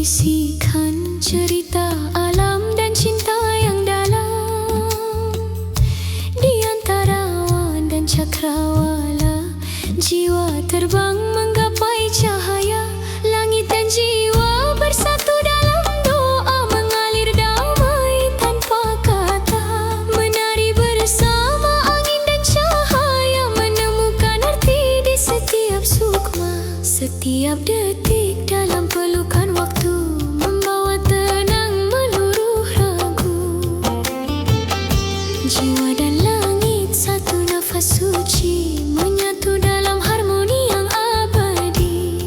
Bisikan cerita alam dan cinta yang dalam di antara awan dan cakrawala. Jiwa terbang menggapai cahaya, langit dan jiwa bersatu dalam doa, mengalir damai tanpa kata, menari bersama angin dan cahaya, menemukan arti di setiap sukma. Setiap detik dalam pelukan waktu membawa tenang meluruh ragu. Jiwa dan langit satu nafas suci, menyatu dalam harmoni yang abadi.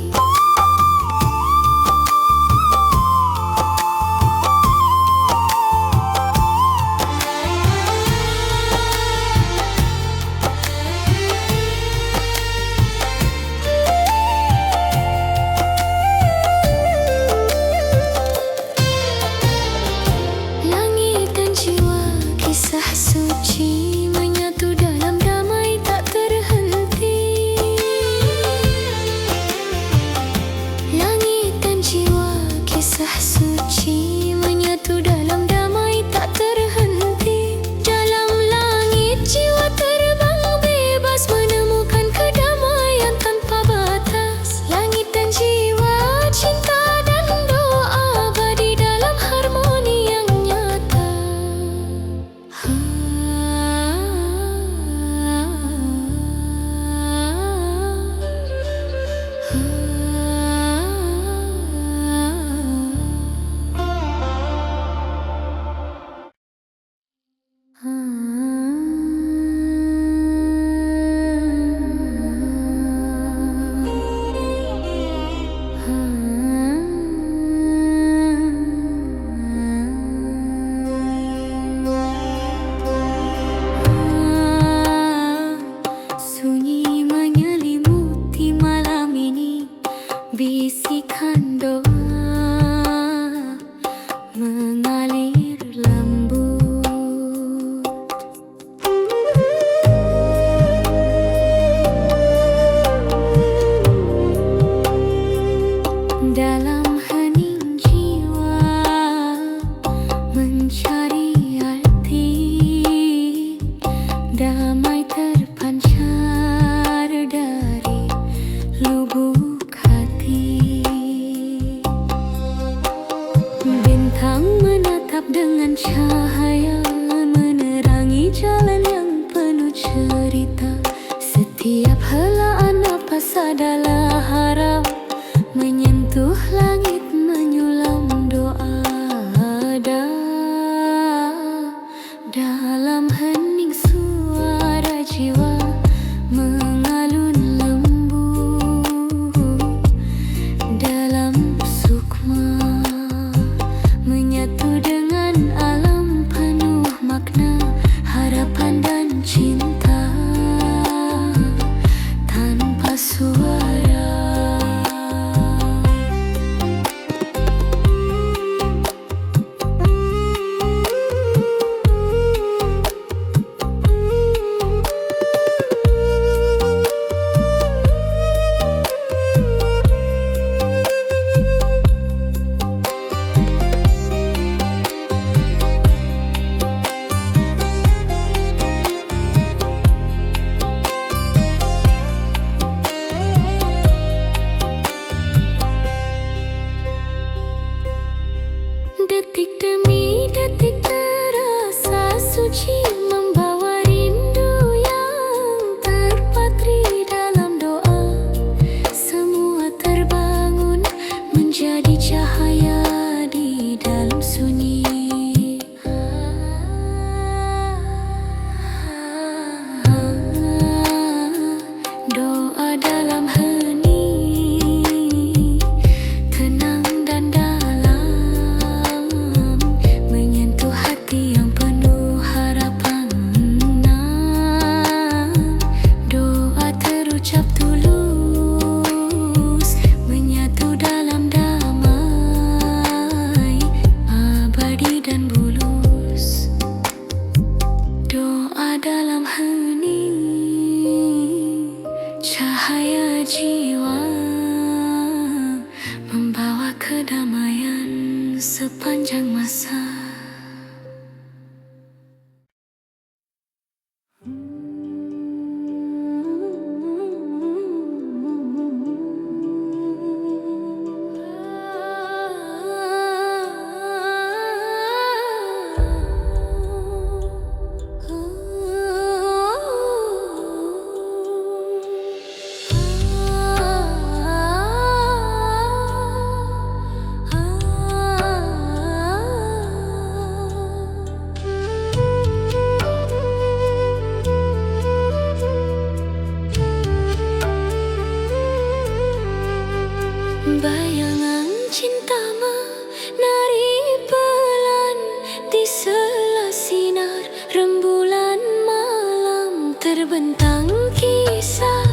Langit dan jiwa, kisah suci menyatu dalam damai tak terhenti. Langit dan jiwa, kisah suci menyatu dalam damai tak terhenti. Dalam langit jiwa terbang bebas, menemukan kedamaian tanpa batas. Langit dan jiwa, cinta dan doa abadi dalam harmoni yang nyata. Sunyi menyelimuti malam ini, bisikan doa mengalir lembut. Dalam hening jiwa mencari arti, damai terpancar dari lubuk hati. Bintang menatap dengan cahaya, menerangi jalan yang penuh cerita. Setiap helaan napas adalah harap, menyentuh langit menyulam doa. Dalam hening suara jiwa mengalun lembut. Dalam sukma menyatu dengan alam penuh makna, harapan dan cinta tanpa suara. sepanjang masa. Bayangan cinta menari pelan di sela sinar rembulan malam, terbentang kisah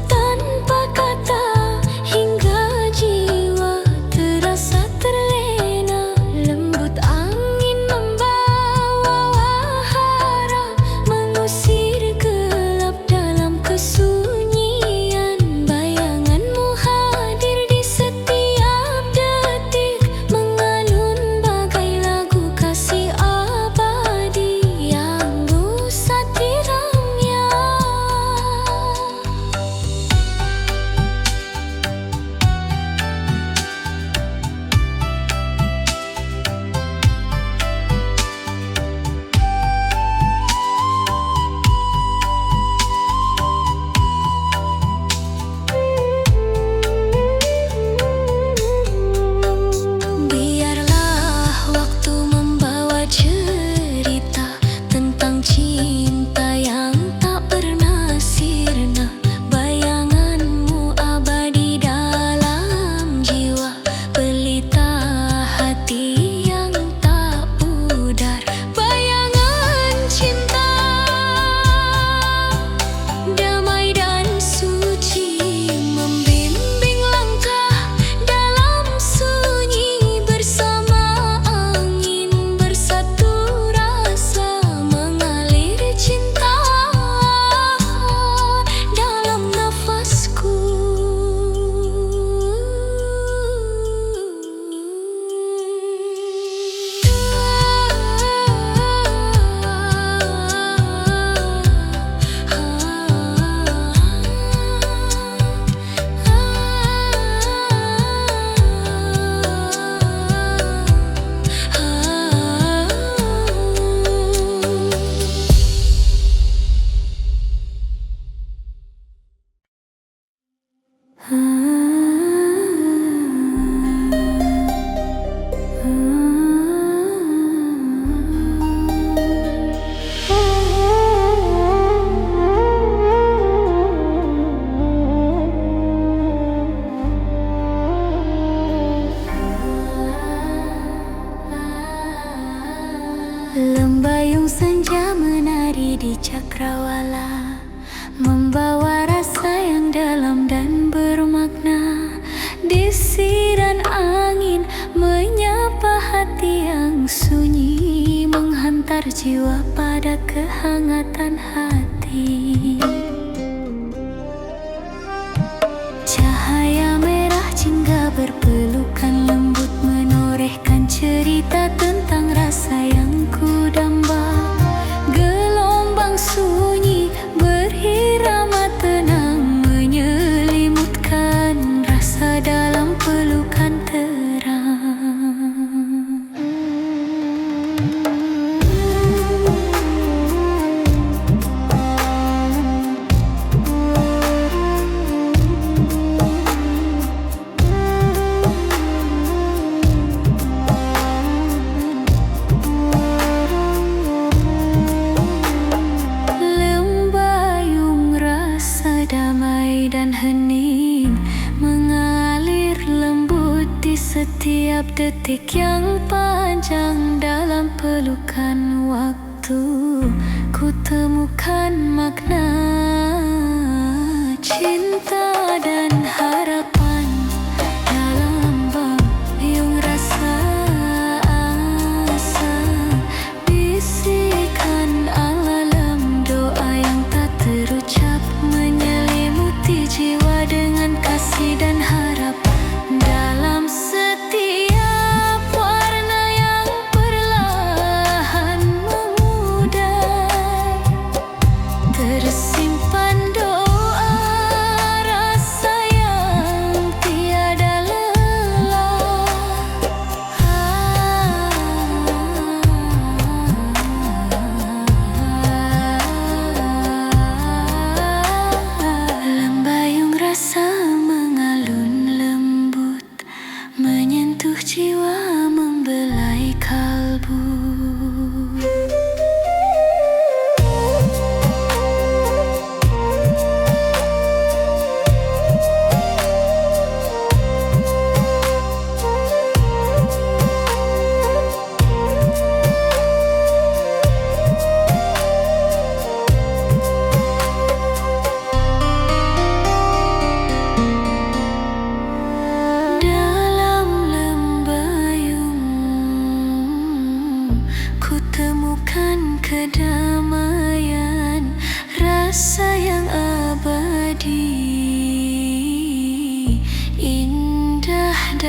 tanpa kata hingga jiwa terasa terlena. Lembut angin membawa harap, mengusir gelap dalam kesunyian. Bayanganmu hadir di setiap detik, mengalun bagai lagu kasih abadi yang busa tiramnya. Biarlah waktu membawa cerita tentang cinta yang tak pernah sirna. Bayanganmu abadi dalam jiwa, pelita hati yang tak pudar. Bayangan cinta damai dan suci, membimbing langkah dalam sunyi. Bersama angin bersatu rasa, mengalir cinta dalam nafasku. Lembayung senja menari di cakrawala, membawa rasa yang dalam dan bermakna. Desiran angin menyapa hati yang sunyi, menghantar jiwa pada kehangatan hati. Cahaya merah jingga berpelukan lembut, menorehkan cerita tentang rasa yang kudamba. Gelombang sunyi berirama tenang, menyelimutkan rasa dalam pelukan terang. Damai dan hening mengalir lembut di setiap detik yang panjang. Dalam pelukan waktu ku temukan makna cinta dan harapan. Dalam bayung rasa asa, bisikan alam doa yang tak terucap, menyelimuti jiwa dengan kasih dan harap. Dalam setiap warna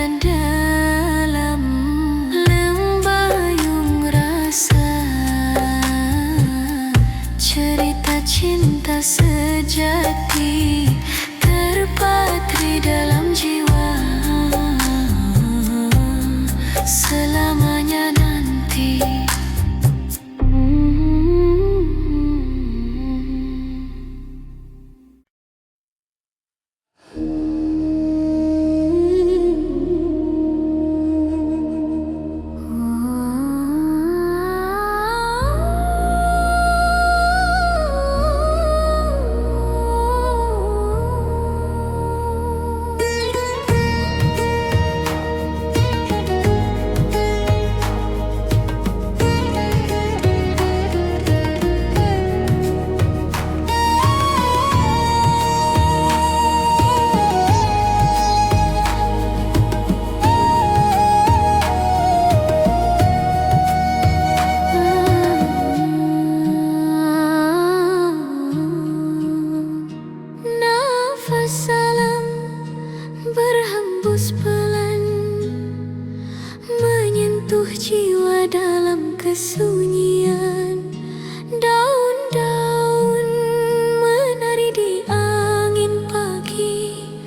dan dalam lembayung rasa, cerita cinta sejati terpatri dalam jiwa selamanya nanti. Salam berhembus pelan, menyentuh jiwa dalam kesunyian. Daun-daun menari di angin pagi,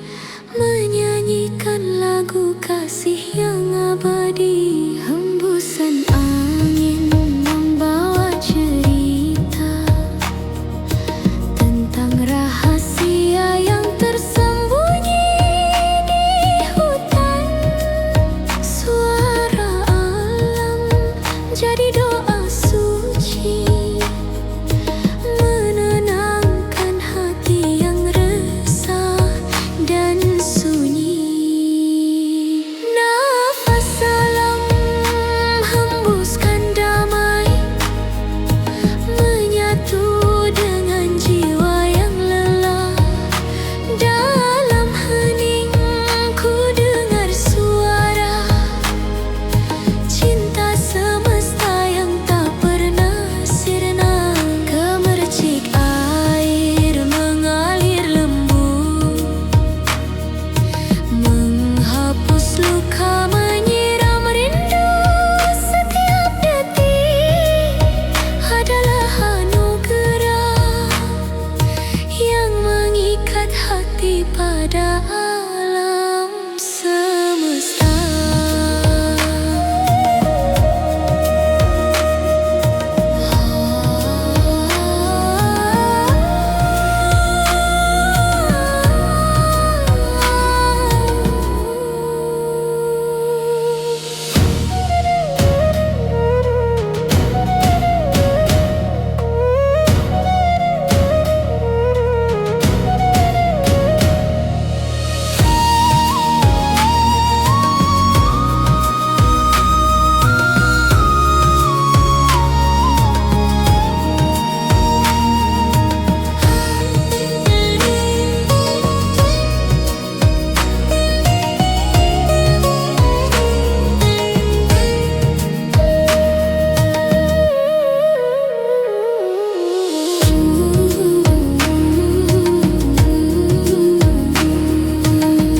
menyanyikan lagu kasih yang abadi. Hembusan angin membawa cerita tentang rahasia yang tersembunyi di hutan. Suara alam jadi doa suci, menenangkan hati yang resah dan sunyi. Nafas salam hembuskan damai, menyatu dengan jiwa yang lelah. Dalam hening ku dengar suara cinta semesta yang tak pernah sirna. Gemercik air mengalir lembut, menghapus luka, menyiram rindu. Setiap detik adalah anugerah yang mengikat hati pada alam semesta.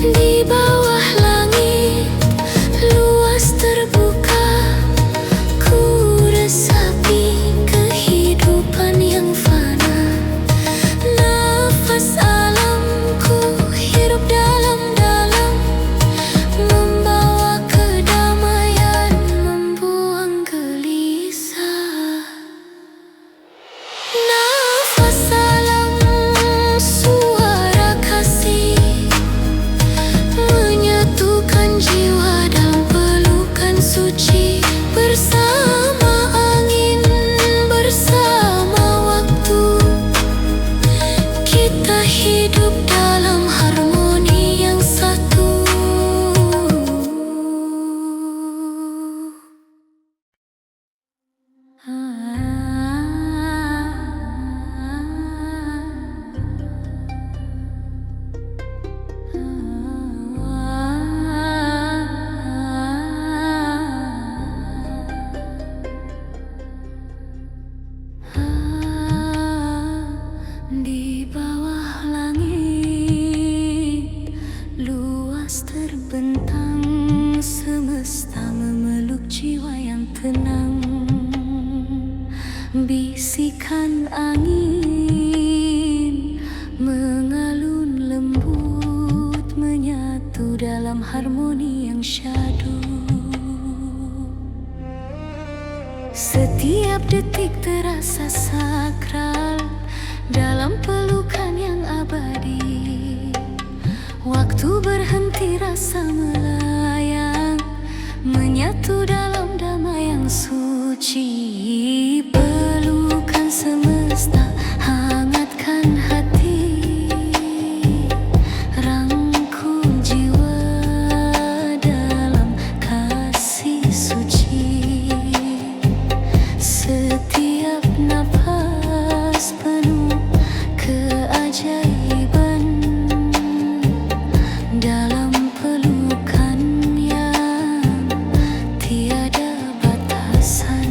Di bawah langit luas terbuka, ku resapi kehidupan yang fana. Nafas alamku hirup dalam-dalam, membawa kedamaian, membuang gelisah. Nafas alam suara kasih, menyatukan jiwa dalam pelukan suci. Bersama angin, bersama waktu, kita hidup dalam harmoni yang satu. Di bawah langit luas terbentang, angin mengalun lembut, menyatu dalam harmoni yang syahdu. Setiap detik terasa sakral dalam pelukan yang abadi. Waktu berhenti, rasa melayang, menyatu dalam damai yang suci. Pelukan semesta hangatkan hati, rangkul jiwa dalam kasih suci. Setiap napas penuh keajaiban dalam pelukan yang tiada batasan.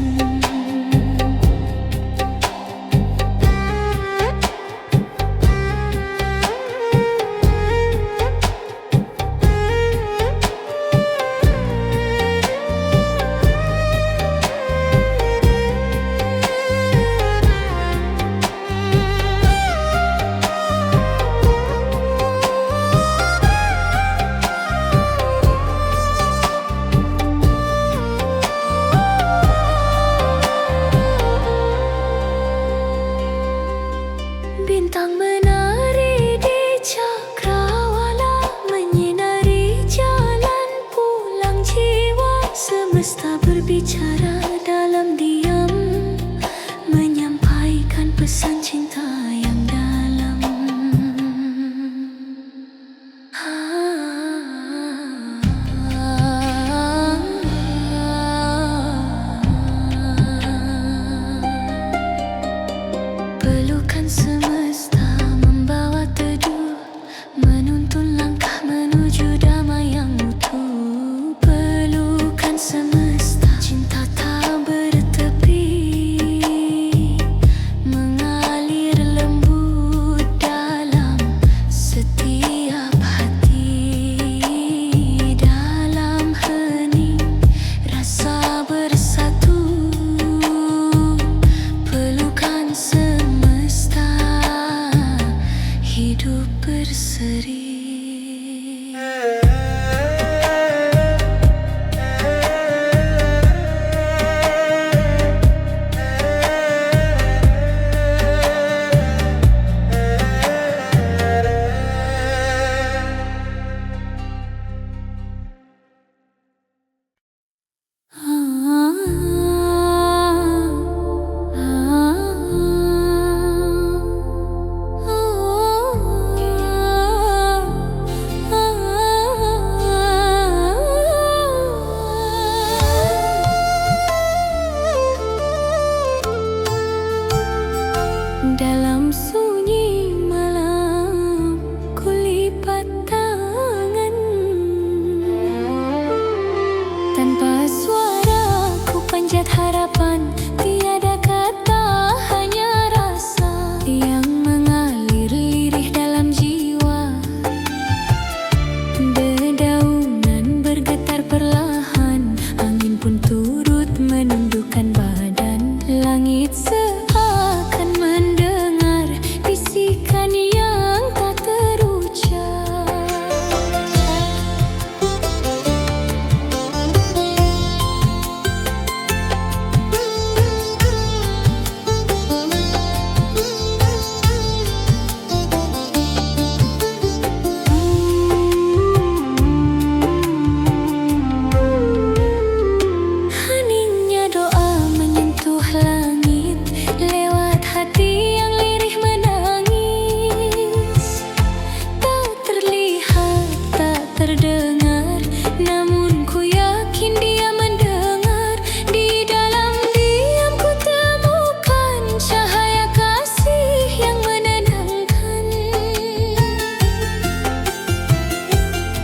Bintang menari di cakrawala, menyinari jalan pulang jiwa. Semesta berbicara dalam diam, menyampaikan pesan cinta yang dalam. Pelukan semesta membawa teduh, menuntun langkah menuju damai yang utuh. Pelukan semesta, cinta tak bertepi, mengalir lembut dalam setiap hati. Dalam hening rasa bersatu, pelukan semesta hidup berseri. Dalam sunyi malam kulipat tangan, tanpa suara ku panjat harapan. Tiada kata, hanya rasa yang mengalir lirih dalam jiwa. Dedaunan bergetar perlahan, angin pun turut menundukkan badan. Langit seakan mendengar bisikan yang tak terucap. Heningnya doa menyentuh langit, lewat hati yang lirih menangis. Tak terlihat, tak terdengar, namun ku yakin dia mendengar. Di dalam diam ku temukan cahaya kasih yang menenangkan.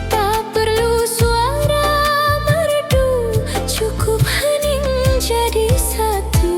Tak perlu suara merdu, cukup hening jadi satu.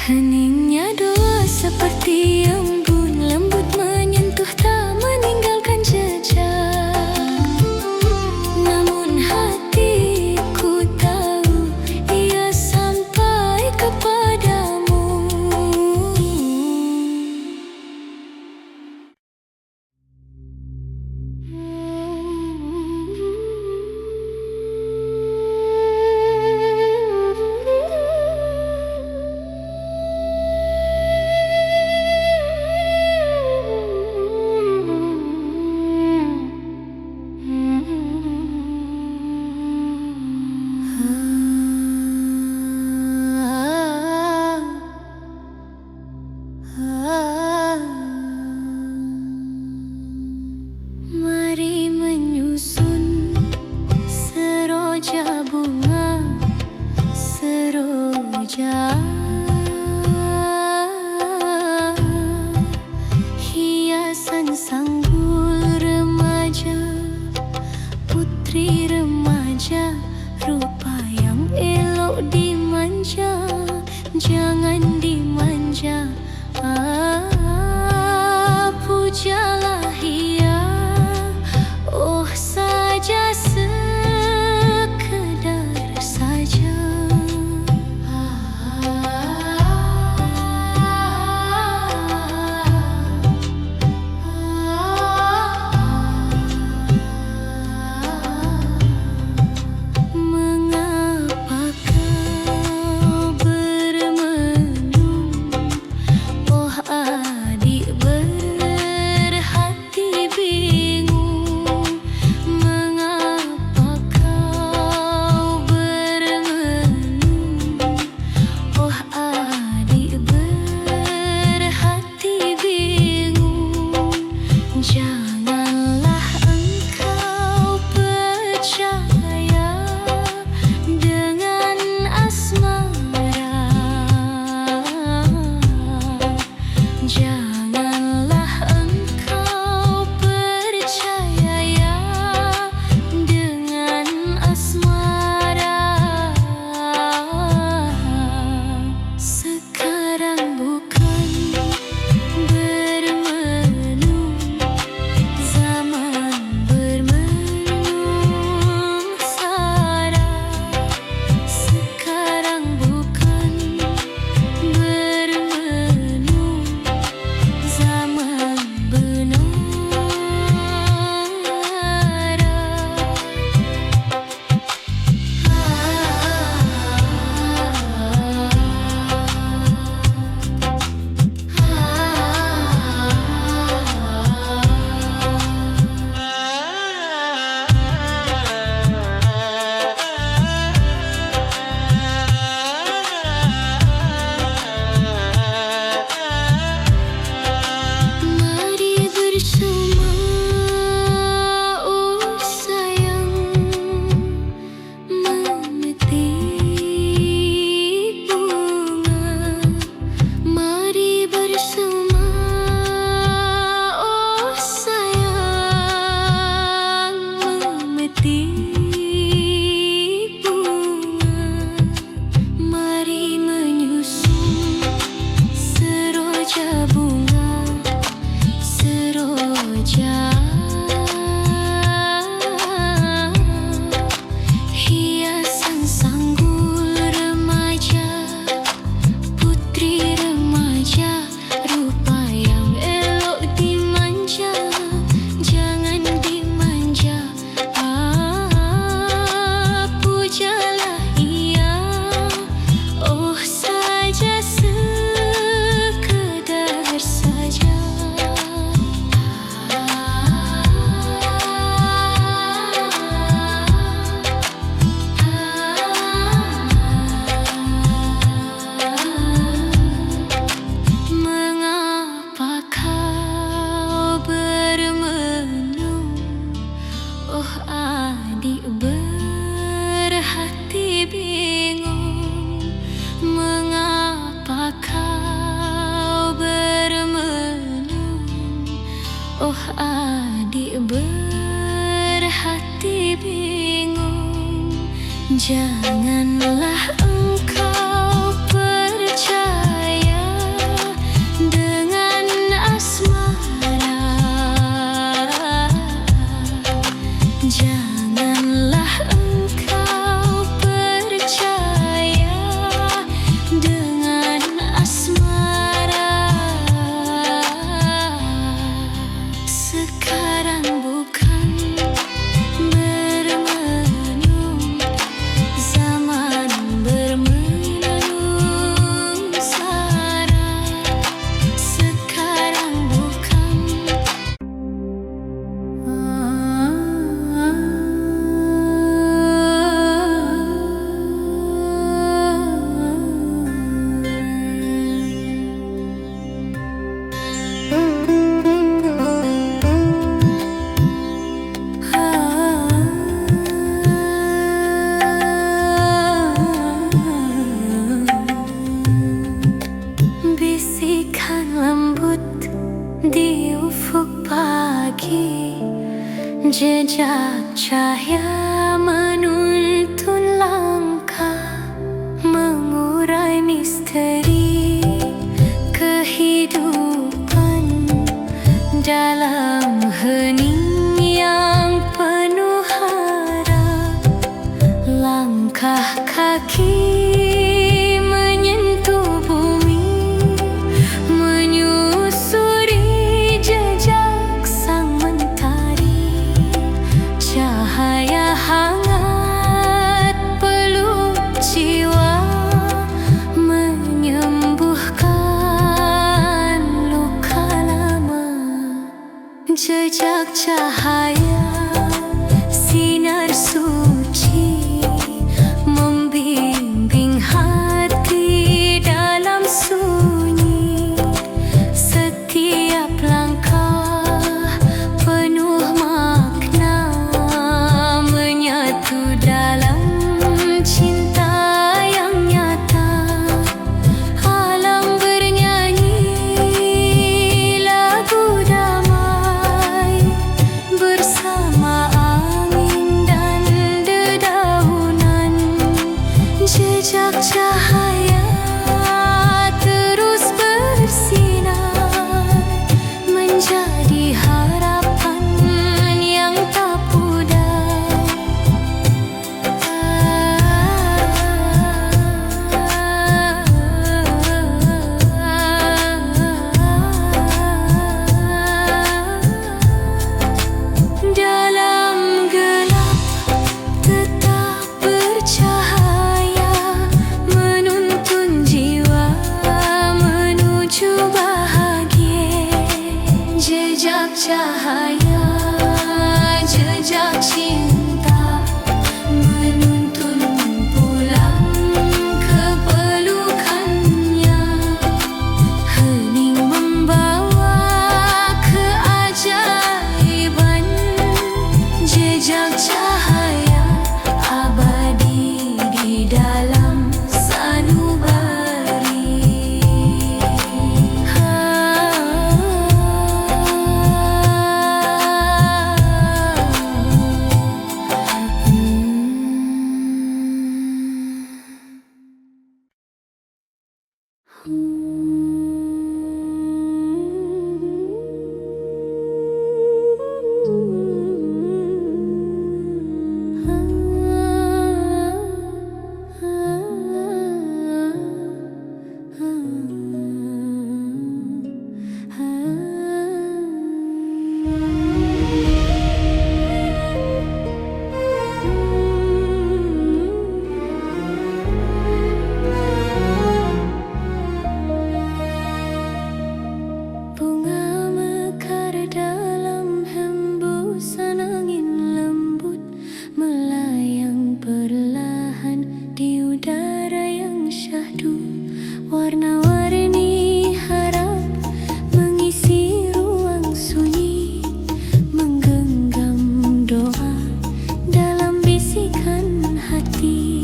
Heningnya doa seperti embun lembut menyentuh tak meninggalkan jejak. Namun hatiku tahu ia sampai kepadamu. Mari menyusun seroja bunga, seroja hiasan sanggul remaja, putri remaja, rupa yang elok dimanja, jangan dimanja. Pujalah ia, oh saja sekedar saja. Mengapa kau bermenung Jejak cahaya menuntun langkah, mengurai misteri kehidupan dalam hening yang penuh harap. Langkah kaki menyentuh bumi, menyusuri jejak sang mentari. Cahaya hangat peluk jiwa, menyembuhkan luka lama. Jejak cahaya, sinar suci, membimbing hati dalam sunyi. Setiap langkah penuh makna, menyatu dalam cinta yang nyata. Alam bernyanyi lagu damai bersama angin dan dedaunan. Jejak cahaya terus bersinar, menjadi harapan yang tak pudar. Dalam gelap tetap bercahaya, menuntun jiwa menuju bahagia. Jejak cahaya, jejak cinta, menuntun pulang ke pelukannya. Hening membawa keajaiban. Jejak cahaya abadi di dalam sanubari. Bunga mekar dalam hembusan angin lembut, melayang perlahan di udara yang syahdu. Warna-warni harap mengisi ruang sunyi, menggenggam doa dalam bisikan hati.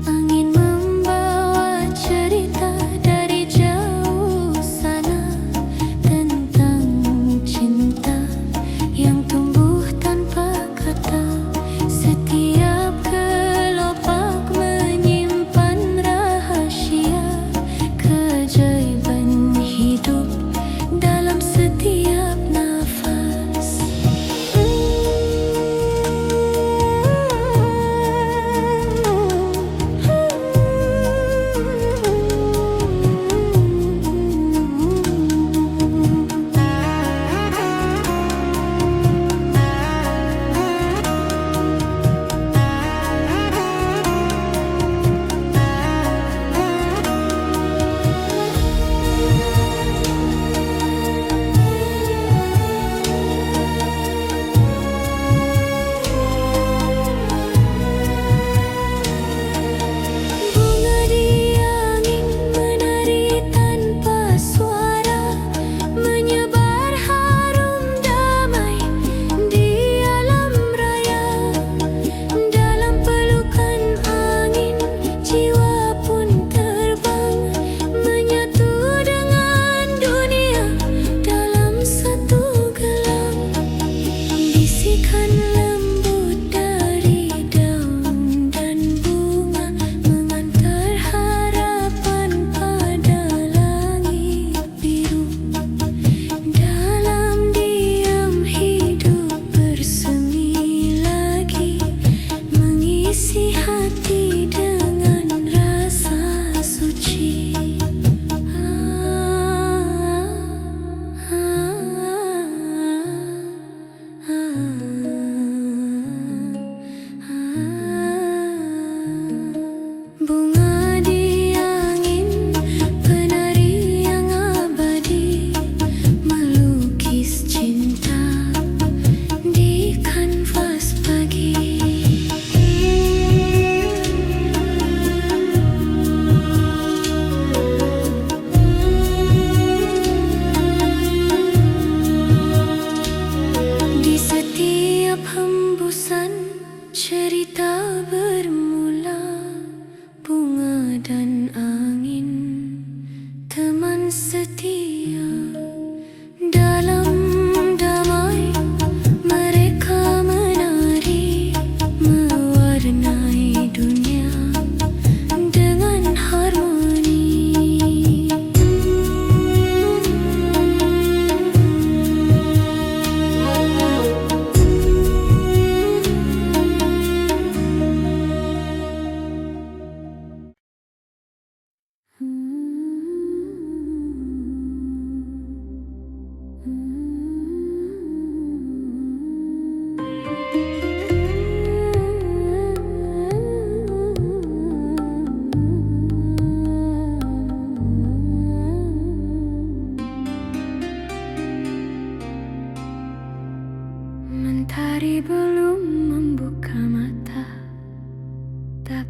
Angin membawa cerita dari jauh sana tentang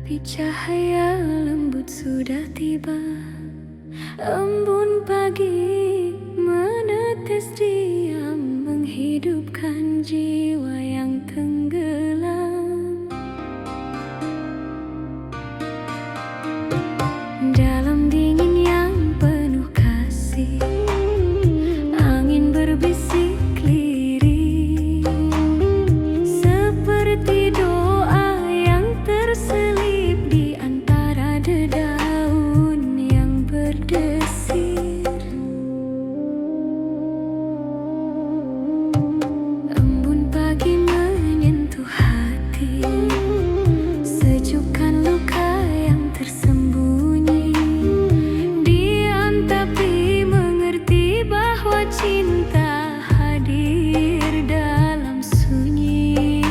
Tapi cahaya lembut sudah tiba. Embun pagi menetes diam, menghidupkan jiwa yang tenggelam. Dalam dingin yang penuh kasih, angin berbisik lirih, seperti doa yang terselip di antara dedaun yang berdesir. Embun pagi menyentuh hati, sejukkan luka yang tersembunyi. Diam tapi mengerti bahwa cinta hadir dalam sunyi.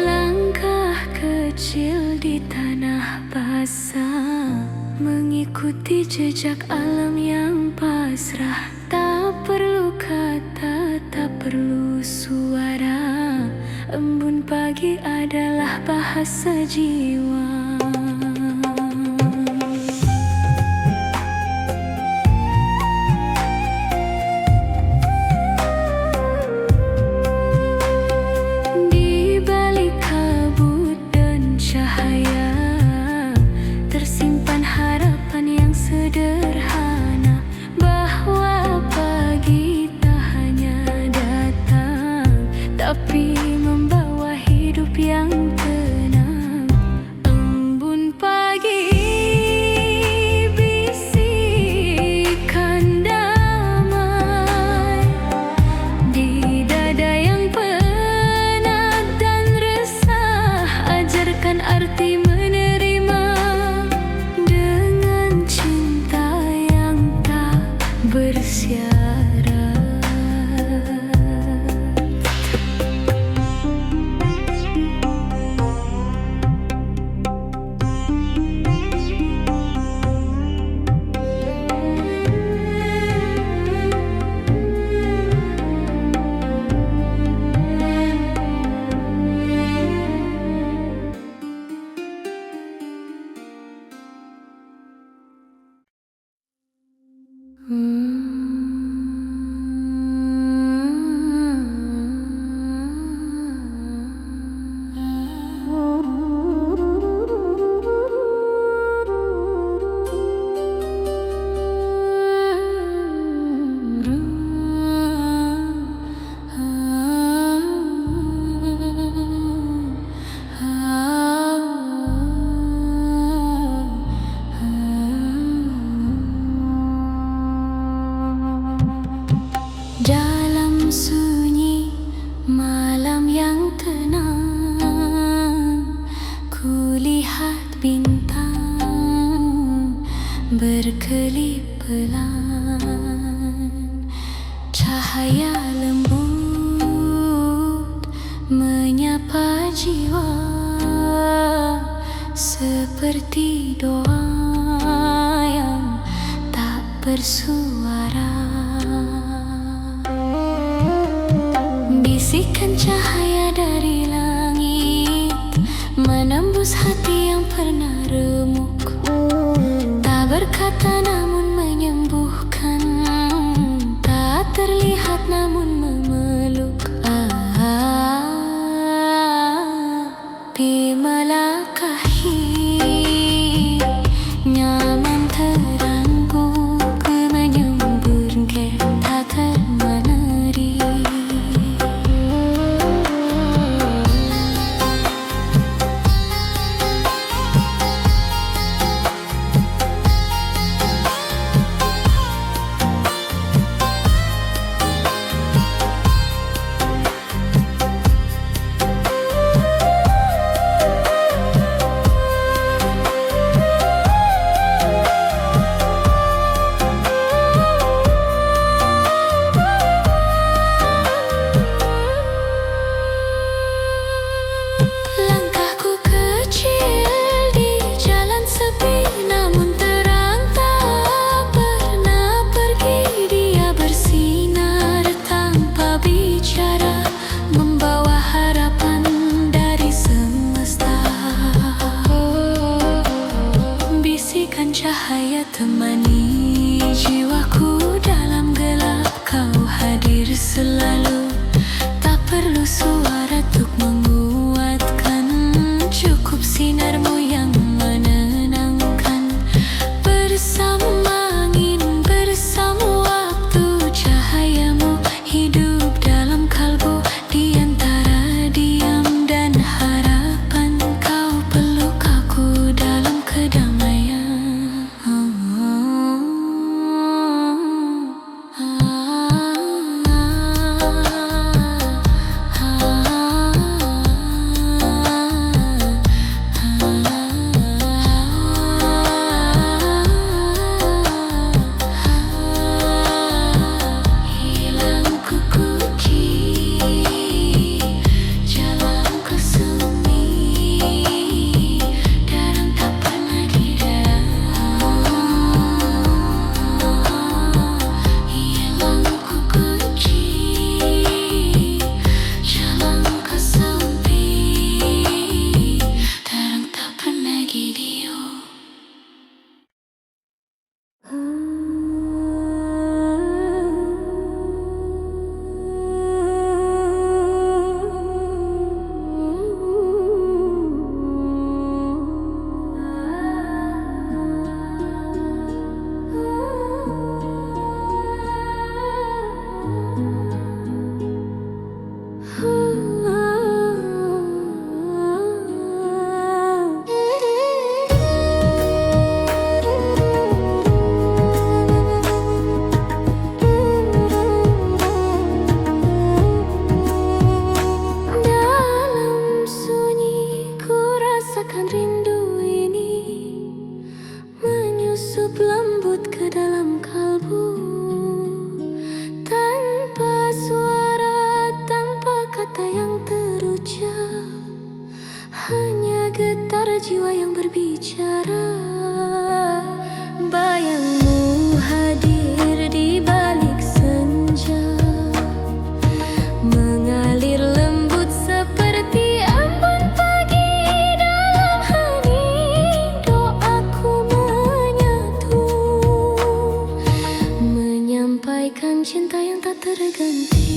Langkah kecil di tanah basah, mengikuti jejak alam yang pasrah. Tak perlu kata, tak perlu suara. Embun pagi adalah bahasa jiwa. Di balik kabut dan cahaya, tersimpan harapan yang sederhana, bahwa pagi tak hanya datang, tapi membawa hidup yang tenang. Embun pagi bisikan damai di dada yang penat dan resah. Ajarkan arti menerima dengan cinta yang tak bersyarat. Dalam sunyi malam yang tenang, kulihat bintang berkelip pelan. Cahaya lembut menyapa jiwa, seperti doa yang tak bersuara. Bisikan cahaya dari langit menembus hati yang pernah remuk. Tak berkata namun menyembuhkan, tak terlihat namun memeluk. Api melangkahi, nyaman teranggung, menyembur ke tak termeneri. berucap, hanya getar jiwa yang berbicara. Bayangmu hadir di balik senja, mengalir lembut seperti embun pagi. Dalam hening doaku menyatu, menyampaikan cinta yang tak terganti.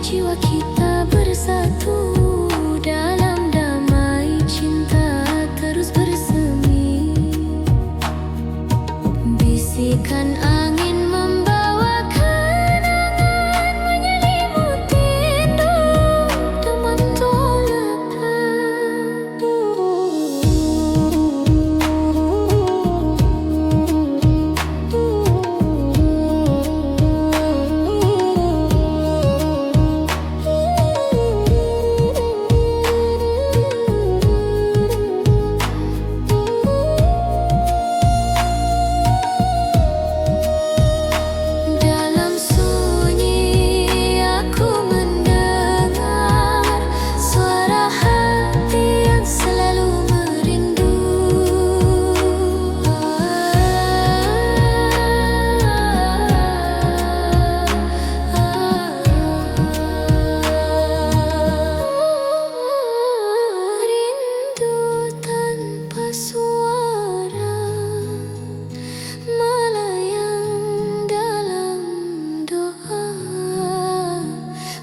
Jiwa kita bersatu dalam damai, cinta terus bersemi. Bisikan angin membawa kenangan, menyelimuti indung teman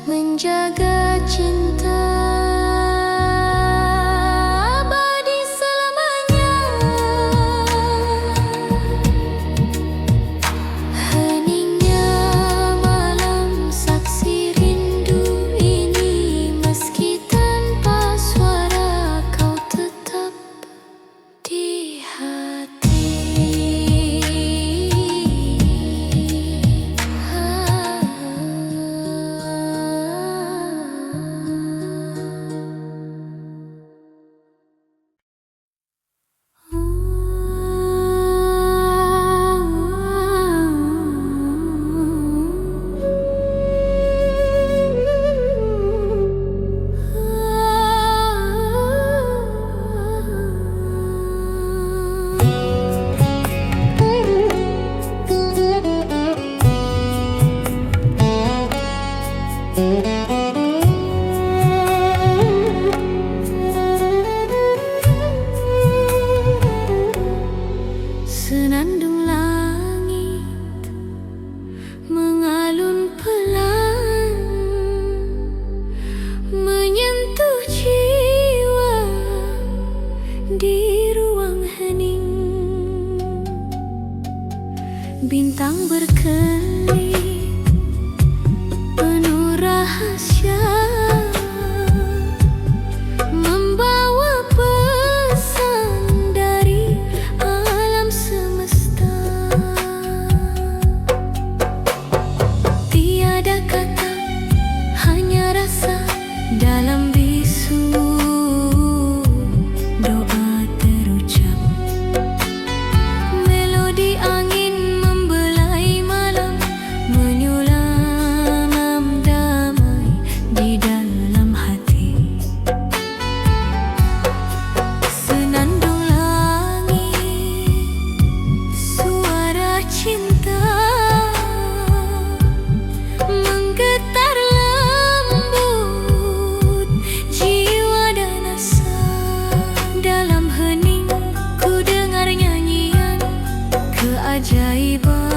menjaga cinta abadi selamanya. Heningnya malam saksi rindu ini, meski tanpa suara kau tetap di hati. Senandung langit mengalun pelan, menyentuh jiwa di ruang hening. Bintang berkelip penuh rahasia, membawa pesan dari alam semesta. Tiada kata, hanya rasa dalam bisu doa terucap. Melodi angin membelai malam, menyulam damai di dalam hati. Senandung langit, suara cinta menggetar lembut jiwa dan asa. Dalam hening ku dengar nyanyian keajaiban.